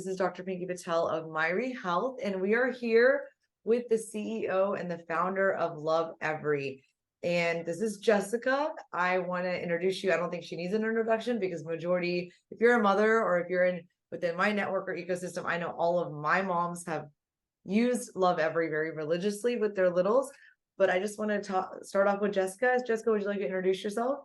This is Dr. Pinkey Patel of Myri Health, and we are here with the CEO and the founder of Love Every. And this is Jessica. I want to introduce you. I don't think she needs an introduction because majority, if you're a mother or if you're within my network or ecosystem, I know all of my moms have used Love Every very religiously with their littles. But I just want to start off with Jessica. Jessica, would you like to introduce yourself?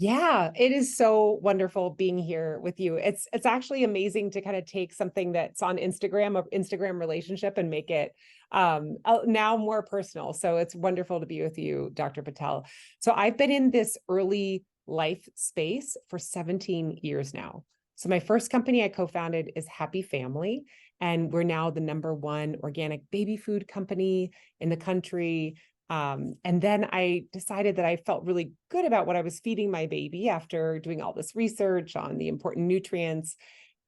Yeah, it is so wonderful being here with you. It's actually amazing to kind of take something that's on Instagram, an Instagram relationship, and make it now more personal. So it's wonderful to be with you, Dr. Patel. So I've been in this early life space for 17 years now. So my first company I co-founded is Happy Family, and we're now the #1 organic baby food company in the country. And then I decided that I felt really good about what I was feeding my baby after doing all this research on the important nutrients.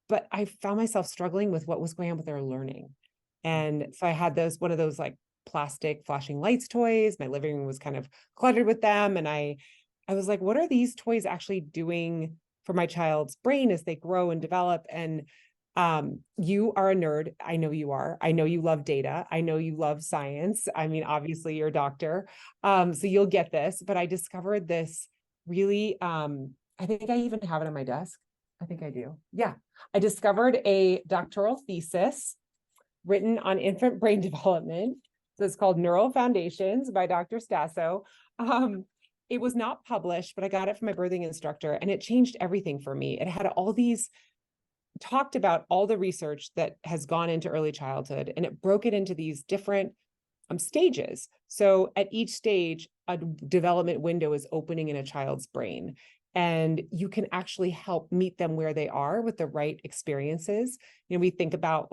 But I found myself struggling with what was going on with their learning. And so I had one of those like plastic flashing lights toys. My living room was kind of cluttered with them. And I was like, what are these toys actually doing for my child's brain as they grow and develop? And you are a nerd. I know you are. I know you love data. I know you love science. I mean, obviously you're a doctor. So you'll get this, but I discovered this really, I think I even have it on my desk. I think I do. Yeah. I discovered a doctoral thesis written on infant brain development. So it's called Neural Foundations by Dr. Stasso. It was not published, but I got it from my birthing instructor and it changed everything for me. It had talked about all the research that has gone into early childhood, and it broke it into these different stages. So at each stage, a development window is opening in a child's brain, and you can actually help meet them where they are with the right experiences. We think about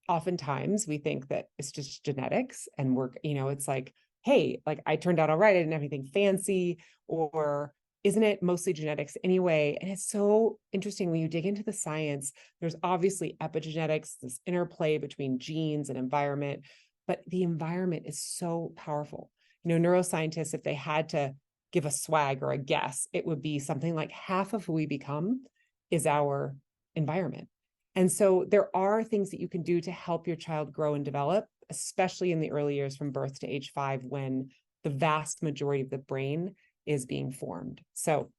oftentimes we think that it's just genetics and it's like, hey, like I turned out all right. I didn't have anything fancy, or isn't it mostly genetics anyway? And it's so interesting when you dig into the science. There's obviously epigenetics, this interplay between genes and environment, but the environment is so powerful. Neuroscientists, if they had to give a swag or a guess, it would be something like half of who we become is our environment. And so there are things that you can do to help your child grow and develop, especially in the early years from birth to age 5, when the vast majority of the brain is being formed. So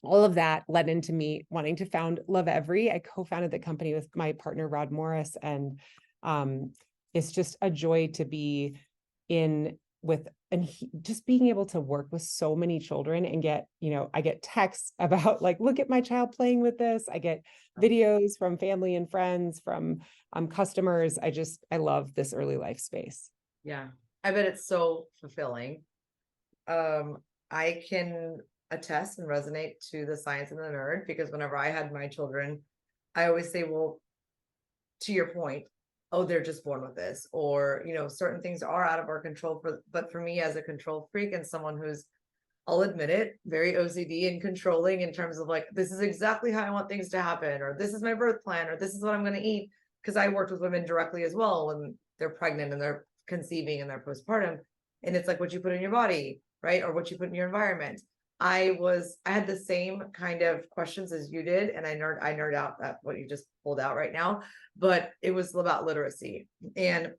all of that led into me wanting to found Love Every. I co-founded the company with my partner, Rod Morris. And it's just a joy to be just being able to work with so many children and I get texts about like, look at my child playing with this. I get videos from family and friends, from customers. I love this early life space. Yeah, I bet it's so fulfilling. I can attest and resonate to the science and the nerd, because whenever I had my children, I always say, well, to your point, oh, they're just born with this, or, certain things are out of our control. But for me as a control freak and someone who's, I'll admit it, very OCD and controlling in terms of like, this is exactly how I want things to happen, or this is my birth plan, or this is what I'm going to eat. Because I worked with women directly as well when they're pregnant and they're conceiving and they're postpartum. And it's like what you put in your body, right? Or what you put in your environment. I had the same kind of questions as you did. And I nerd out at what you just pulled out right now, but it was about literacy. And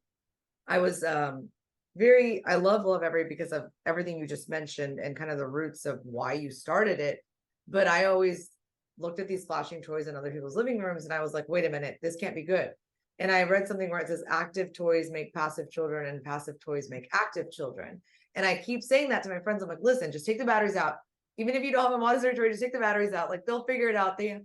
I was, I love Love Every because of everything you just mentioned and kind of the roots of why you started it. But I always looked at these flashing toys in other people's living rooms and I was like, wait a minute, this can't be good. And I read something where it says active toys make passive children and passive toys make active children. And I keep saying that to my friends. I'm like, listen, just take the batteries out. Even if you don't have a Montessori toy, just take the batteries out. Like they'll figure it out. They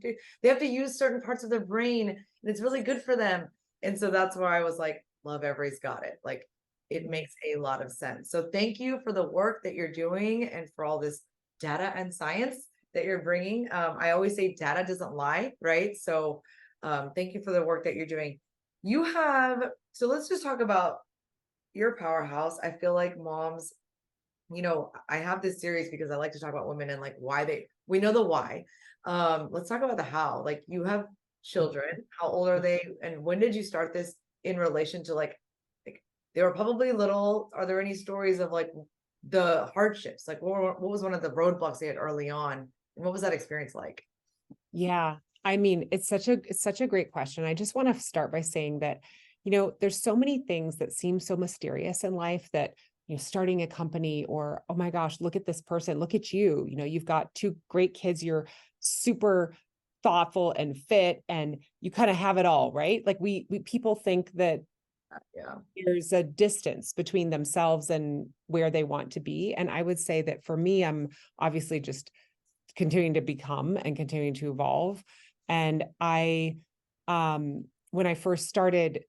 have to use certain parts of their brain and it's really good for them. And so that's where I was like, Love Every's got it. Like it makes a lot of sense. So thank you for the work that you're doing and for all this data and science that you're bringing. I always say data doesn't lie, right? So thank you for the work that you're doing. So let's just talk about your powerhouse. I feel like moms, I have this series because I like to talk about women and like we know the why. Let's talk about the how. Like you have children, how old are they? And when did you start this in relation to like they were probably little. Are there any stories of like the hardships? Like what was one of the roadblocks they had early on? And what was that experience like? Yeah. I mean, it's such a great question. I just want to start by saying that, there's so many things that seem so mysterious in life that, starting a company, or, oh my gosh, look at this person, look at you, you've got two great kids, you're super thoughtful and fit, and you kind of have it all, right? Like we people think that Yeah. there's a distance between themselves and where they want to be. And I would say that for me, I'm obviously just continuing to become and continuing to evolve. And when I first started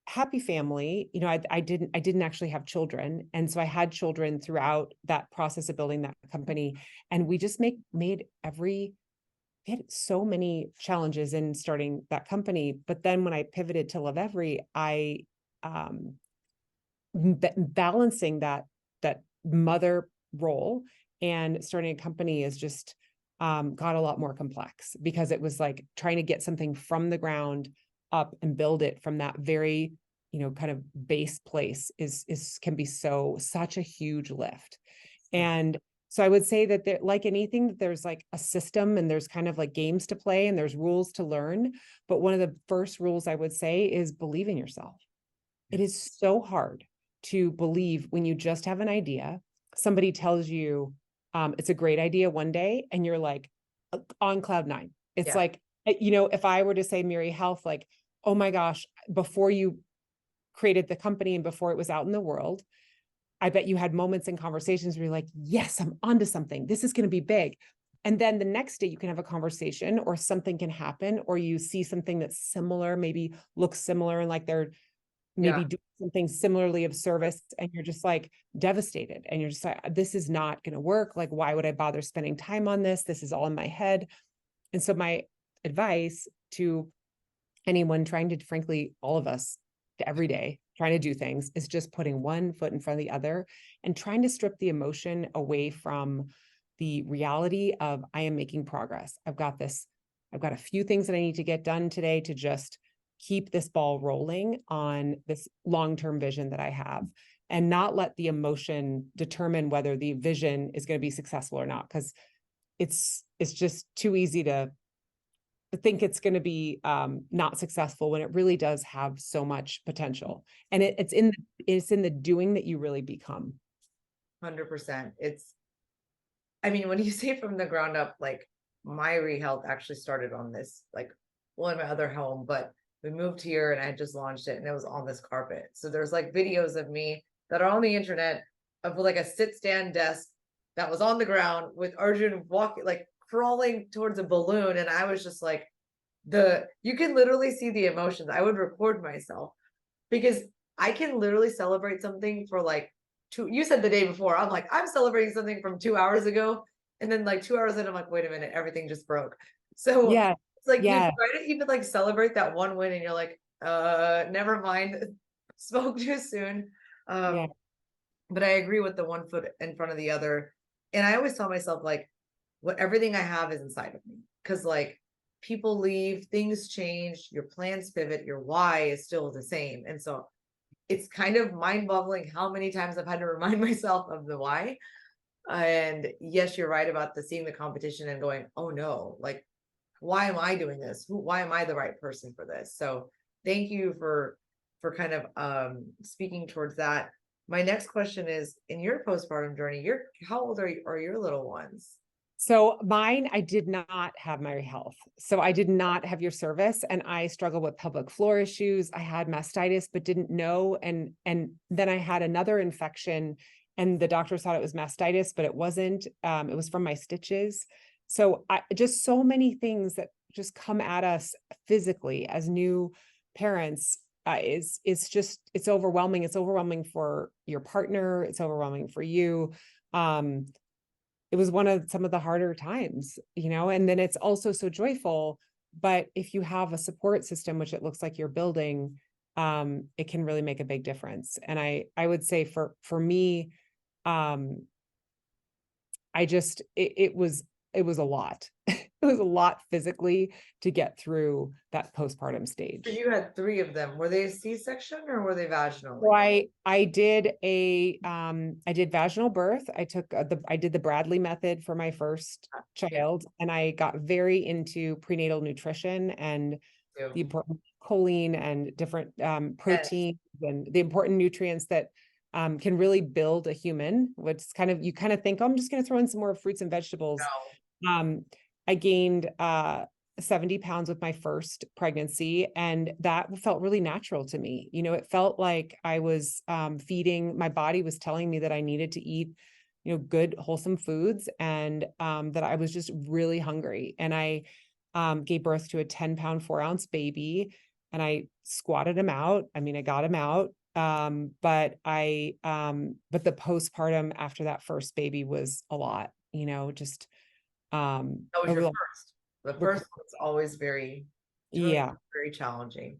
Happy Family, I didn't actually have children. And so I had children throughout that process of building that company. And we just we had so many challenges in starting that company. But then when I pivoted to Love Every, um, balancing that mother role and starting a company is just got a lot more complex, because it was like trying to get something from the ground up and build it from that very, kind of base place can be such a huge lift. And so I would say that there, like anything, there's like a system, and there's kind of like games to play, and there's rules to learn. But one of the first rules I would say is believe in yourself. It is so hard to believe when you just have an idea. Somebody tells you it's a great idea one day, and you're like on cloud nine. It's like, if I were to say Myri Health, like, oh my gosh, before you created the company and before it was out in the world, I bet you had moments and conversations where you're like, yes, I'm onto something. This is going to be big. And then the next day you can have a conversation, or something can happen, or you see something that's similar, maybe looks similar, and like they're maybe do something similarly of service, and you're just like devastated, and you're just like, this is not going to work. Like, why would I bother spending time on this? This is all in my head. And so my advice to anyone trying to, frankly, all of us, every day trying to do things, is just putting one foot in front of the other and trying to strip the emotion away from the reality of, I am making progress. I've got a few things that I need to get done today to just keep this ball rolling on this long-term vision that I have, and not let the emotion determine whether the vision is going to be successful or not. Because it's just too easy to think it's going to be not successful, when it really does have so much potential. And it's in the doing that you really become. 100%. I mean, when you say from the ground up, like Myri Health actually started on this, like, well, in my other home, but we moved here and I just launched it, and it was on this carpet. So there's like videos of me that are on the internet of like a sit stand desk that was on the ground with Arjun walking, like crawling towards a balloon. And I was just like, you can literally see the emotions. I would record myself, because I can literally celebrate something for like you said the day before, I'm like, I'm celebrating something from 2 hours ago. And then like 2 hours in, I'm like, wait a minute, everything just broke. So Yeah. it's like, you Yeah. try to even like celebrate that one win, and you're like, never mind, spoke too soon. Yeah. But I agree with the one foot in front of the other. And I always tell myself, like, everything I have is inside of me. Cause like, people leave, things change, your plans pivot, your why is still the same. And so it's kind of mind-boggling how many times I've had to remind myself of the why. And yes, you're right about seeing the competition and going, oh no, like, why am I doing this? Why am I the right person for this? So thank you for kind of speaking towards that. My next question is, in your postpartum journey, how old are your little ones? So mine, I did not have Myri Health. So I did not have your service, and I struggled with pelvic floor issues. I had mastitis, but didn't know. And then I had another infection, and the doctors thought it was mastitis, but it wasn't. It was from my stitches. So just so many things that just come at us physically as new parents. It's overwhelming. It's overwhelming for your partner. It's overwhelming for you. It was some of the harder times, and then it's also so joyful. But if you have a support system, which it looks like you're building, it can really make a big difference. And I would say for me, it was a lot. it was a lot physically to get through that postpartum So stage. you had three of them. Were they a C-section or were they So vaginally? I did I did vaginal birth. I did the Bradley method for my first Yeah, child, and I got very into prenatal nutrition and the too. importance of choline and different Yes. proteins and the important nutrients that can really build a human, which is kind of, you kind of think, oh, I'm just going to throw in some more fruits and vegetables. No. I gained 70 pounds with my first pregnancy, and that felt really natural to me. You know, it felt like I was feeding, my body was telling me that I needed to eat, you know, good, wholesome foods, and that I was just really hungry. And I gave birth to a 10-pound, 4-ounce baby, and I squatted him out. I mean, I got him out. But the postpartum after that first baby was a lot, you know, just That was a your real first. The rec- first one's always very, it's really yeah, very challenging.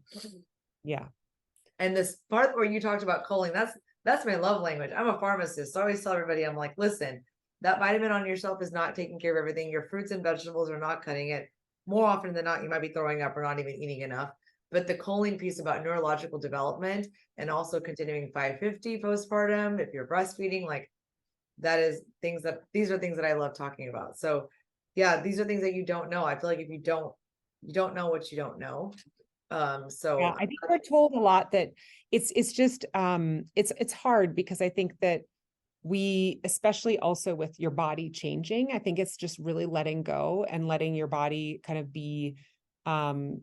yeah, And this part where you talked about choline, that's my love language. I'm a pharmacist. So I always tell everybody, I'm like, listen, that vitamin on your shelf is not taking care of everything. Your fruits and vegetables are not cutting it. More often than not, you might be throwing up or not even eating enough. But the choline piece about neurological development and also continuing 550 postpartum, if you're breastfeeding, like these are things that I love talking about. So yeah, these are things that you don't know. I feel like if you don't know what you don't know. yeah. So I think we're told a lot that it's just it's hard because I think that we, especially also with your body changing, I think it's just really letting go and letting your body kind of be um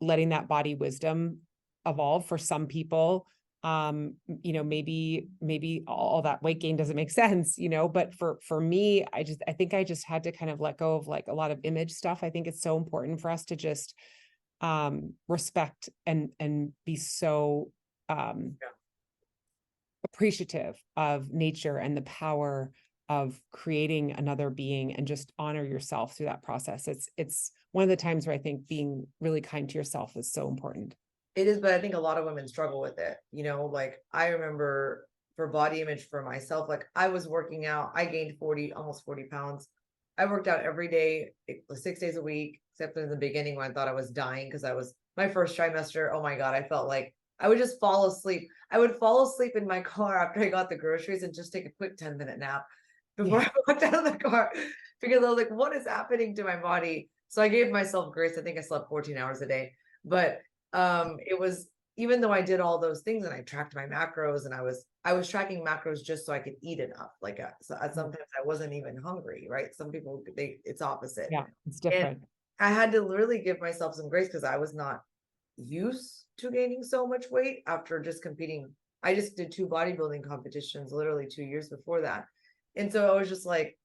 letting that body wisdom evolve for some people. You know, maybe all that weight gain doesn't make sense, you know, but for me, I think I just had to kind of let go of like a lot of image stuff. I think it's so important for us to just respect and be so yeah. appreciative of nature and the power of creating another being, and just honor yourself through that process. It's one of the times where I think being really kind to yourself is so important. It is, but I think a lot of women struggle with it. You know, like I remember for body image for myself, like I was working out, I gained 40, almost 40 pounds. I worked out every day, 6 days a week, except in the beginning when I thought I was dying because I was my first trimester. Oh my God, I felt like I would just fall asleep. I would fall asleep in my car after I got the groceries and just take a quick 10-minute nap before Yeah. I walked out of the car because I was like, what is happening to my body? So I gave myself grace. I think I slept 14 hours a day, but it was, even though I did all those things and I tracked my macros and I was tracking macros just so I could eat enough. Like sometimes I wasn't even hungry, right? Some people it's opposite. Yeah, it's And different. I had to literally give myself some grace because I was not used to gaining so much weight after just competing. I just did 2 bodybuilding competitions literally 2 years before that. And so I was just like,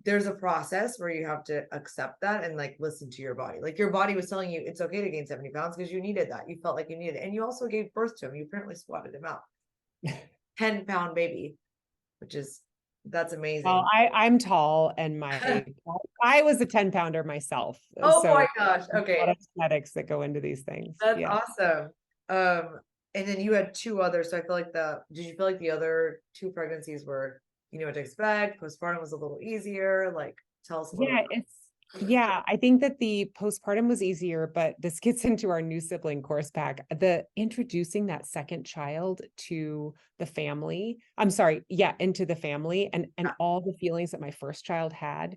there's a process where you have to accept that and like listen to your body. Like your body was telling you it's okay to gain 70 pounds because you needed that. You felt like you needed it. And you also gave birth to him. You apparently squatted him out. 10-pound baby, which is that's Well, amazing. I'm tall, and I was a 10-pounder myself. Oh my So gosh. a lot Okay. of genetics that go into these things. That's Yeah. awesome. And then you had two others. So I feel like did you feel like the other two pregnancies were, you know what to expect? Postpartum was a little easier. Like tell us a little Yeah, yeah, I think that the postpartum was easier, but this gets into our new sibling course pack. The introducing that second child to the family, I'm sorry, yeah, into the family, and all the feelings that my first child had.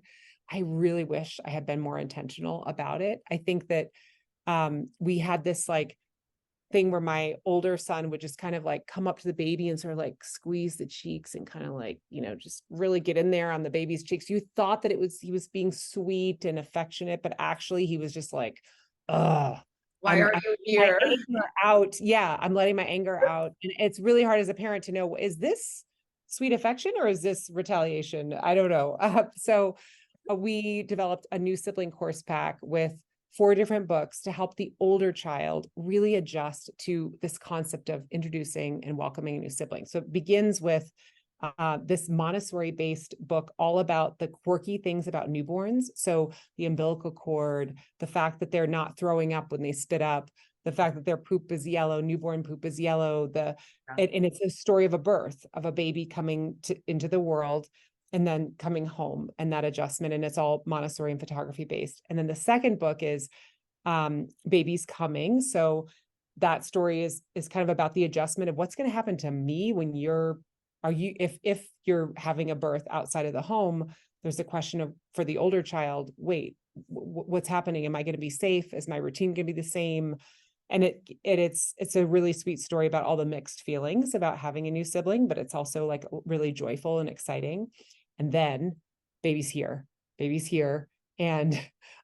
I really wish I had been more intentional about it. I think that we had this like thing where my older son would just kind of like come up to the baby and sort of like squeeze the cheeks and kind of like, you know, just really get in there on the baby's cheeks. You thought that he was being sweet and affectionate, but actually he was just like, oh, why are I'm you my here? anger out. Yeah, I'm letting my anger out. And it's really hard as a parent to know, is this sweet affection or is this retaliation? I don't know. We developed a new sibling course pack with 4 different books to help the older child really adjust to this concept of introducing and welcoming a new sibling. So it begins with this Montessori based book all about the quirky things about newborns. So the umbilical cord, the fact that they're not throwing up when they spit up, the fact that their poop is yellow, newborn poop is yellow, and it's a story of a birth of a baby coming into the world. and then coming home and that adjustment, and it's all Montessori and photography based. And then the second book is Babies Coming. So that story is kind of about the adjustment of what's going to happen to me when if you're having a birth outside of the home. There's a question of, for the older child, wait, what's happening? Am I going to be safe? Is my routine going to be the same? And it's a really sweet story about all the mixed feelings about having a new sibling, but it's also like really joyful and exciting. And then baby's here. And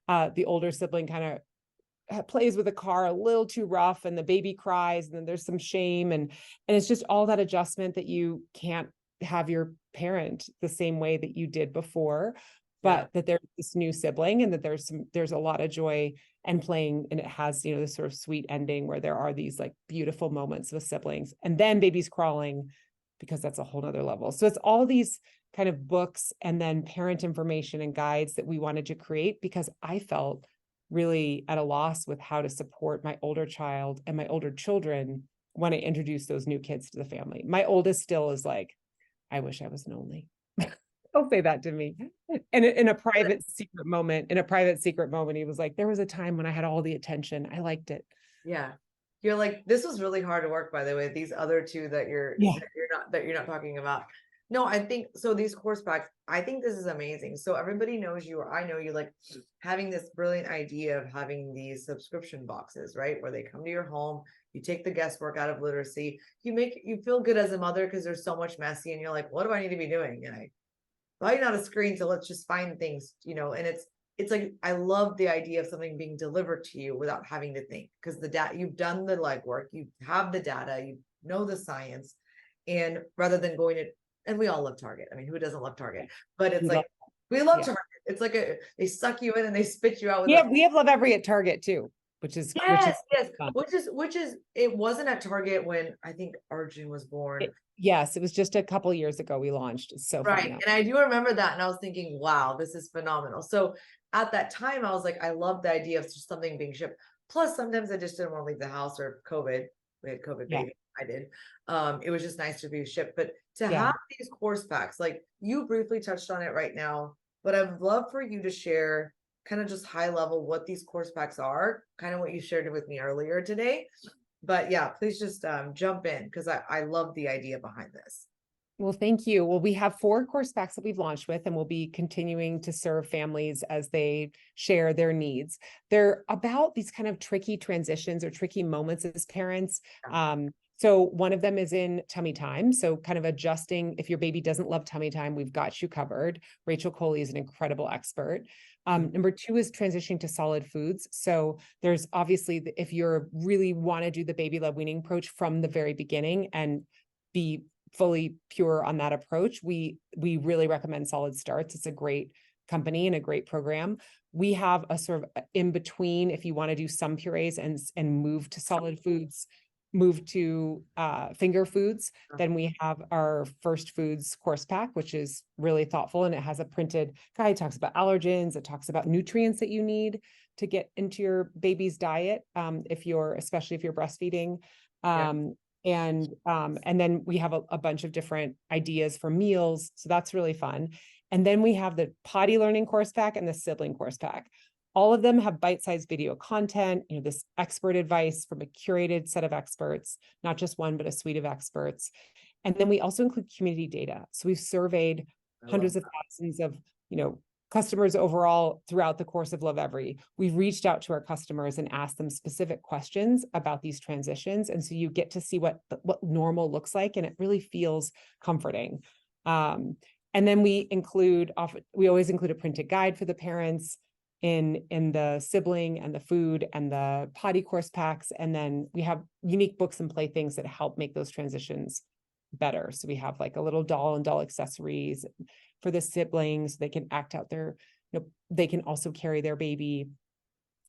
the older sibling kind of plays with the car a little too rough, and the baby cries, and then there's some shame, and it's just all that adjustment that you can't have your parent the same way that you did before, but that there's this new sibling, and that there's a lot of joy and playing, and it has, this sort of sweet ending where there are these like beautiful moments with siblings, and then baby's crawling, because that's a whole nother level. So it's all these kind of books and then parent information and guides that we wanted to create, because I felt really at a loss with how to support my older child and my older children when I introduced those new kids to the family. My oldest still is like, I wish I was an only. Don't say that to me. And in a private secret moment, he was like, there was a time when I had all the attention. I liked it. Yeah. You're like, this was really hard to work, by the way, these other two that you're not talking about. No, I think so. These course packs, I think this is amazing. So everybody knows you, or I know you, like having this brilliant idea of having these subscription boxes, right? Where they come to your home, you take the guesswork out of literacy, you feel good as a mother because there's so much messy, and you're like, what do I need to be doing? And I not a screen, so let's just find things, and it's like, I love the idea of something being delivered to you without having to think, because the data, you've done the legwork, you have the data, you know the science, and rather than going to, and we all love Target. I mean, who doesn't love Target? But it's like, we love Target. It's like they suck you in and they spit you out. We have Love Every at Target too, which is it wasn't at Target when I think Arjun was born. Yes, it was just a couple years ago we launched. It's so right. Fun, and I do remember that, and I was thinking, wow, this is phenomenal. So at that time, I was like, I love the idea of just something being shipped. Plus, sometimes I just didn't want to leave the house, or COVID. We had COVID baby. I did. It was just nice to be shipped, but to have these course packs, like you briefly touched on it right now, but I'd love for you to share kind of just high level what these course packs are, kind of what you shared with me earlier today. But yeah, please just jump in, because I love the idea behind this. Well, thank you. Well, we have 4 course packs that we've launched with, and we'll be continuing to serve families as they share their needs. They're about these kind of tricky transitions or tricky moments as parents. So one of them is in tummy time. So kind of adjusting, if your baby doesn't love tummy time, we've got you covered. Rachel Coley is an incredible expert. Number 2 is transitioning to solid foods. So there's obviously, if you're really want to do the baby led weaning approach from the very beginning and be fully pure on that approach, we really recommend Solid Starts. It's a great company and a great program. We have a sort of in between, if you want to do some purees and move to solid foods, move to finger foods, then we have our First Foods course pack, which is really thoughtful, and it has a printed guide. It talks about allergens, it talks about nutrients that you need to get into your baby's diet, especially if you're breastfeeding. And then we have a bunch of different ideas for meals. So that's really fun. And then we have the potty learning course pack and the sibling course pack. All of them have bite-sized video content, this expert advice from a curated set of experts, not just one, but a suite of experts. And then we also include community data. So we've surveyed hundreds of thousands of, customers overall throughout the course of Love Every. We've reached out to our customers and asked them specific questions about these transitions. And so you get to see what normal looks like, and it really feels comforting. And then we always include a printed guide for the parents in the sibling and the food and the potty course packs. And then we have unique books and playthings that help make those transitions better. So we have like a little doll and doll accessories for the siblings. They can act out they can also carry their baby.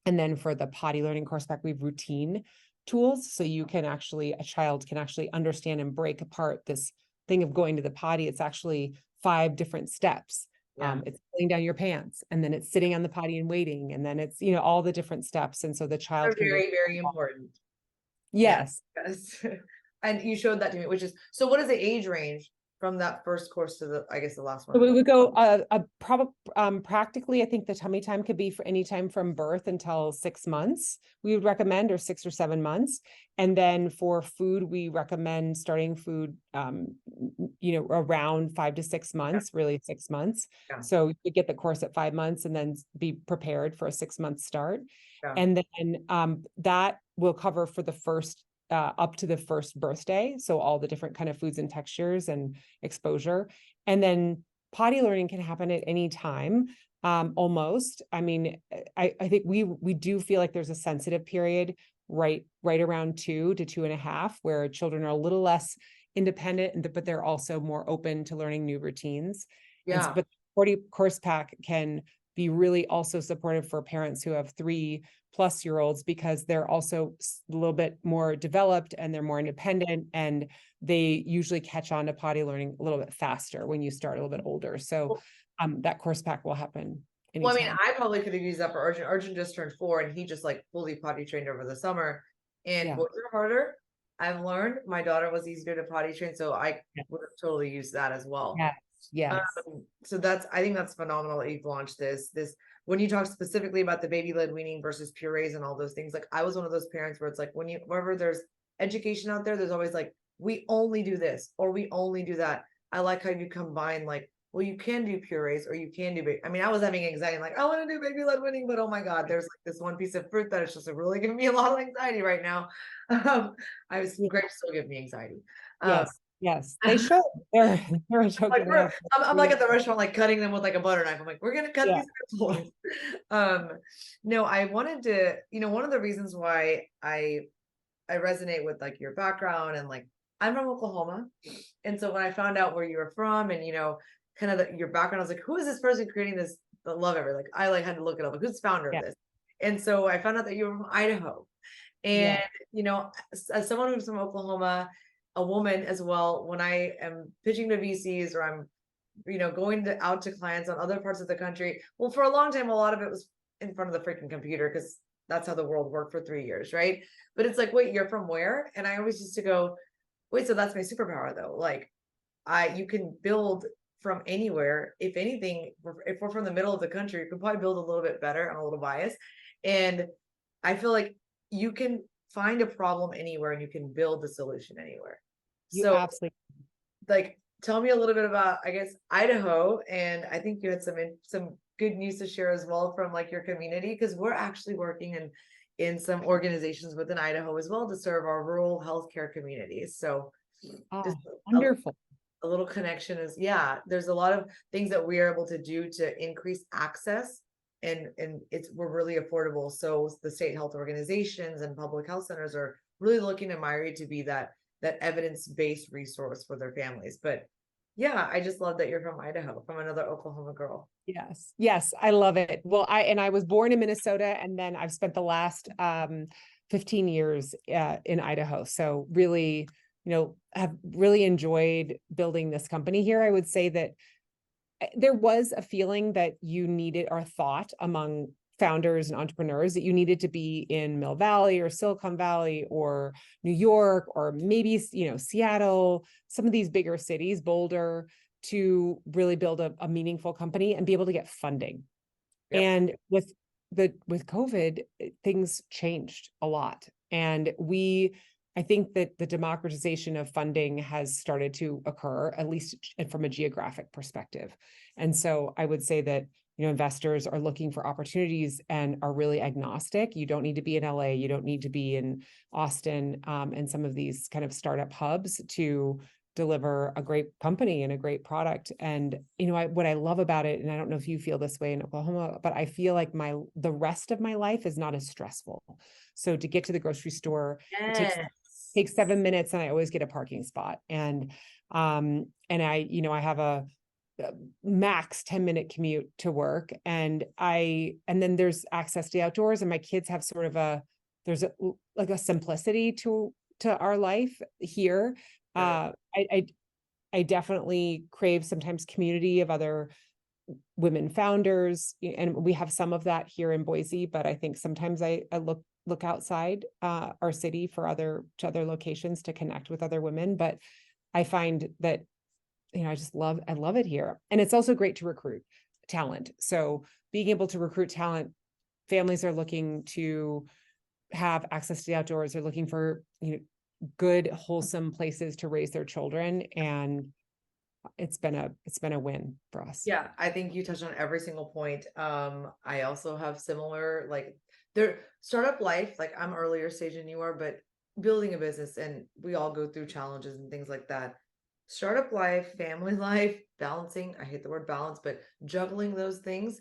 And then for the potty learning course pack, we have routine tools. So a child can actually understand and break apart this thing of going to the potty. It's actually 5 different steps. It's pulling down your pants, and then it's sitting on the potty and waiting, and then it's all the different steps, and so the child can very, very important. Yes. And you showed that to me, which is, so what is the age range from that first course to the, I guess, the last So one? we would go practically, I think the tummy time could be for any time from birth until 6 months, we would recommend, or 6 or 7 months. And then for food, we recommend starting food, around 5 to 6 months, really 6 months. Yeah. So you get the course at 5 months and then be prepared for a 6 month start. Yeah. And then that will cover for the first up to the first birthday. So all the different kind of foods and textures and exposure. And then potty learning can happen at any time, almost. I mean, I think we do feel like there's a sensitive period right around 2 to 2.5, where children are a little less independent, but they're also more open to learning new routines. Yeah. But 40 course pack can be really also supportive for parents who have 3+ year olds, because they're also a little bit more developed and they're more independent, and they usually catch on to potty learning a little bit faster when you start a little bit older. So that course pack will happen anytime. Well, I mean, I probably could have used that for Arjun. Arjun just turned 4 and he just like fully potty trained over the summer. And boys are harder. I've learned. My daughter was easier to potty train, so I would have totally used that as well. Yes. So I think that's phenomenal that you've launched this. When you talk specifically about the baby led weaning versus purees and all those things, like I was one of those parents where it's like wherever there's education out there, there's always like, we only do this or we only do that. I like how you combine, like, well, you can do purees or you can do I mean, I was having anxiety, like, I want to do baby led weaning, but oh my God, there's like this one piece of fruit that is just really giving me a lot of anxiety right now. Grapes still give me anxiety. Yes, they should. They're a joke. Like I'm like at the restaurant, like cutting them with like a butter knife. I'm like, we're gonna cut these vegetables. No, I wanted to, one of the reasons why I resonate with like your background, and like I'm from Oklahoma, and so when I found out where you were from and kind of your background, I was like, who is this person creating this love ever? Like I had to look it up, like who's the founder of this? And so I found out that you were from Idaho, and as someone who's from Oklahoma, a woman as well, when I am pitching to VCs or I'm going out to clients on other parts of the country, well, for a long time a lot of it was in front of the freaking computer, because that's how the world worked for 3 years, right? But it's like, wait, you're from where? And I always used to go, wait, so that's my superpower though. Like you can build from anywhere. If anything, if we're from the middle of the country, you can probably build a little bit better. I'm a little biased, and I feel like you can find a problem anywhere and you can build the solution anywhere. So absolutely, like, tell me a little bit about, I guess, Idaho. And I think you had some good news to share as well from like your community, because we're actually working in some organizations within Idaho as well to serve our rural healthcare communities. So just wonderful. A little connection is, there's a lot of things that we are able to do to increase access, and we're really affordable. So the state health organizations and public health centers are really looking at Myri to be that evidence-based resource for their families. But I just love that you're from Idaho, from another Oklahoma girl. Yes, I love it. Well, I was born in Minnesota, and then I've spent the last 15 years in Idaho. So really, have really enjoyed building this company here. I would say that there was a feeling that you needed, or thought among founders and entrepreneurs, that you needed to be in Mill Valley or Silicon Valley or New York, or maybe, Seattle, some of these bigger cities, Boulder, to really build a meaningful company and be able to get funding. And with COVID, things changed a lot. And I think that the democratization of funding has started to occur, at least from a geographic perspective. And so I would say that, investors are looking for opportunities and are really agnostic. You don't need to be in LA. You don't need to be in Austin, and some of these kind of startup hubs to deliver a great company and a great product. And, what I love about it, and I don't know if you feel this way in Oklahoma, but I feel like the rest of my life is not as stressful. So to get to the grocery store, it takes 7 minutes, and I always get a parking spot. And I have a max 10-minute commute to work. And then there's access to the outdoors, and my kids have sort of there's a simplicity to our life here. I definitely crave sometimes community of other women founders, and we have some of that here in Boise, but I think sometimes I look outside our city for other locations to connect with other women. But I find that I love it here. And it's also great to recruit talent. So being able to recruit talent, families are looking to have access to the outdoors. They're looking for, good, wholesome places to raise their children. And it's been a win for us. Yeah, I think you touched on every single point. I also have similar, like, their startup life, like I'm earlier stage than you are, but building a business, and we all go through challenges and things like that. Startup life, family life, balancing, I hate the word balance, but juggling those things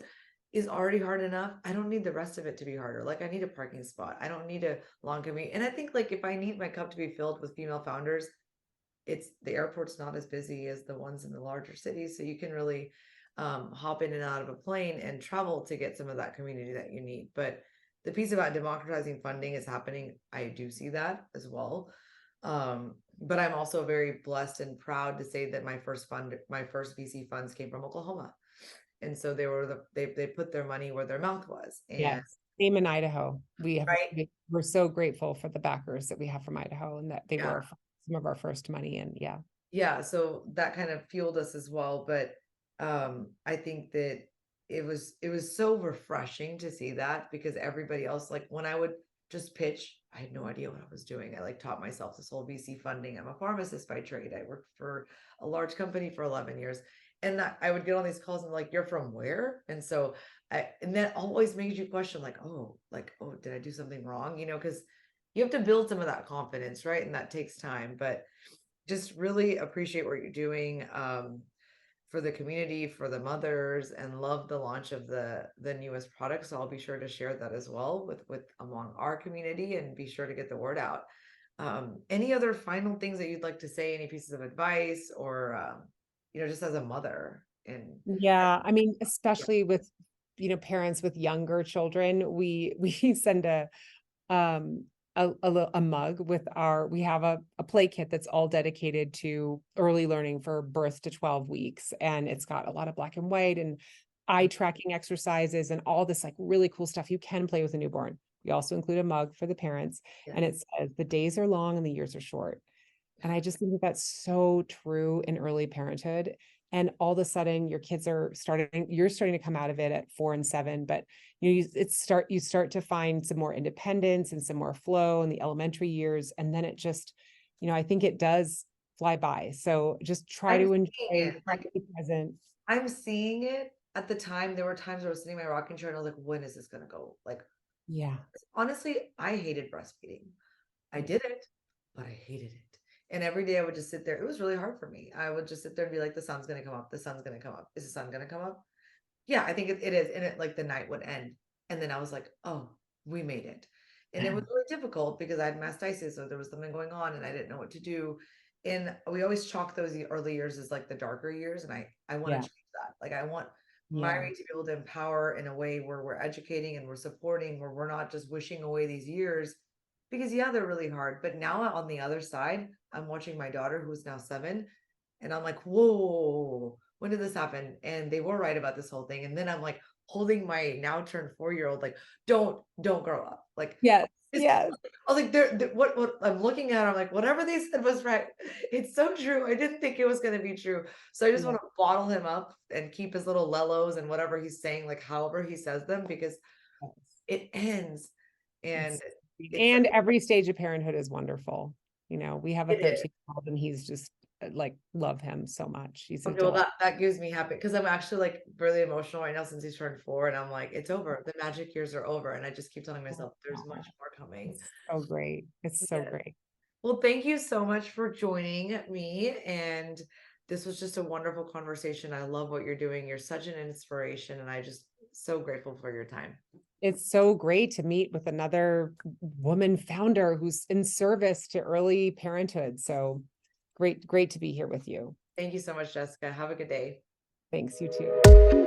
is already hard enough. I don't need the rest of it to be harder. Like, I need a parking spot. I don't need a long commute. And I think, like, if I need my cup to be filled with female founders, it's the airport's not as busy as the ones in the larger cities. So you can really hop in and out of a plane and travel to get some of that community that you need. But the piece about democratizing funding is happening. I do see that as well. But I'm also very blessed and proud to say that my first VC funds came from Oklahoma. And so they put their money where their mouth was. And Yes. Same in Idaho. right. We're so grateful for the backers that we have from Idaho, and that they Yeah. were some of our first money in. Yeah. Yeah, so that kind of fueled us as well. But I think that it was so refreshing to see that, because everybody else, like when I would just pitch, I had no idea what I was doing. I like taught myself this whole VC funding. I'm a pharmacist by trade. I worked for a large company for 11 years. And that I would get on these calls and like, you're from where? And so and that always makes you question, like, oh, did I do something wrong? Because you have to build some of that confidence, right? And that takes time. But just really appreciate what you're doing for the community, for the mothers, and love the launch of the newest product. So I'll be sure to share that as well with among our community, and be sure to get the word out. Any other final things that you'd like to say? Any pieces of advice, or just as a mother? And Yeah. I mean, especially with, parents with younger children, we send um, a mug with we have a play kit that's all dedicated to early learning for birth to 12 weeks. And it's got a lot of black and white and eye tracking exercises and all this like really cool stuff you can play with a newborn. We also include a mug for the parents, and it says the days are long and the years are short. And I just think that that's so true in early parenthood. And all of a sudden you're starting to come out of it at 4 and 7, but you start to find some more independence and some more flow in the elementary years. And then it just, I think it does fly by. So just try I'm to seeing enjoy, it. try to be present. I'm seeing it at the time. There were times where I was sitting in my rocking chair and I was like, when is this going to go? Like, Yeah. honestly, I hated breastfeeding. I did it, but I hated it. And every day I would just sit there. It was really hard for me. I would just sit there and be like, the sun's going to come up. The sun's going to come up. Is the sun going to come up? Yeah, I think it is. And like the night would end. And then I was like, oh, we made it. And it was really difficult because I had mastitis. So there was something going on and I didn't know what to do. And we always chalk those early years as like the darker years. And I want to Yeah. change that. Like, I want Yeah. Myri to be able to empower in a way where we're educating and we're supporting, where we're not just wishing away these years, because yeah, they're really hard. But now on the other side, I'm watching my daughter, who's now 7, and I'm like, whoa, when did this happen? And they were right about this whole thing. And then I'm like holding my now turned 4-year-old, like, don't grow up. Like, Yes. it's, Yes. I was like, what I'm looking at, I'm like, whatever they said was right. It's so true. I didn't think it was going to be true. So I just want to bottle him up and keep his little lellos and whatever he's saying, like however he says them, because it ends. And And every stage of parenthood is wonderful. We have a it is. 13-year-old and he's just like, love him so much. He's Okay, well, adorable. that gives me happy, because I'm actually like really emotional right now since he's turned 4, and I'm like, it's over. The magic years are over. And I just keep telling myself there's much more coming. It's so great. It's so Yes. great. Well, thank you so much for joining me. And this was just a wonderful conversation. I love what you're doing. You're such an inspiration. And I just so grateful for your time. It's so great to meet with another woman founder who's in service to early parenthood. So great to be here with you. Thank you so much, Jessica. Have a good day. Thanks, you too.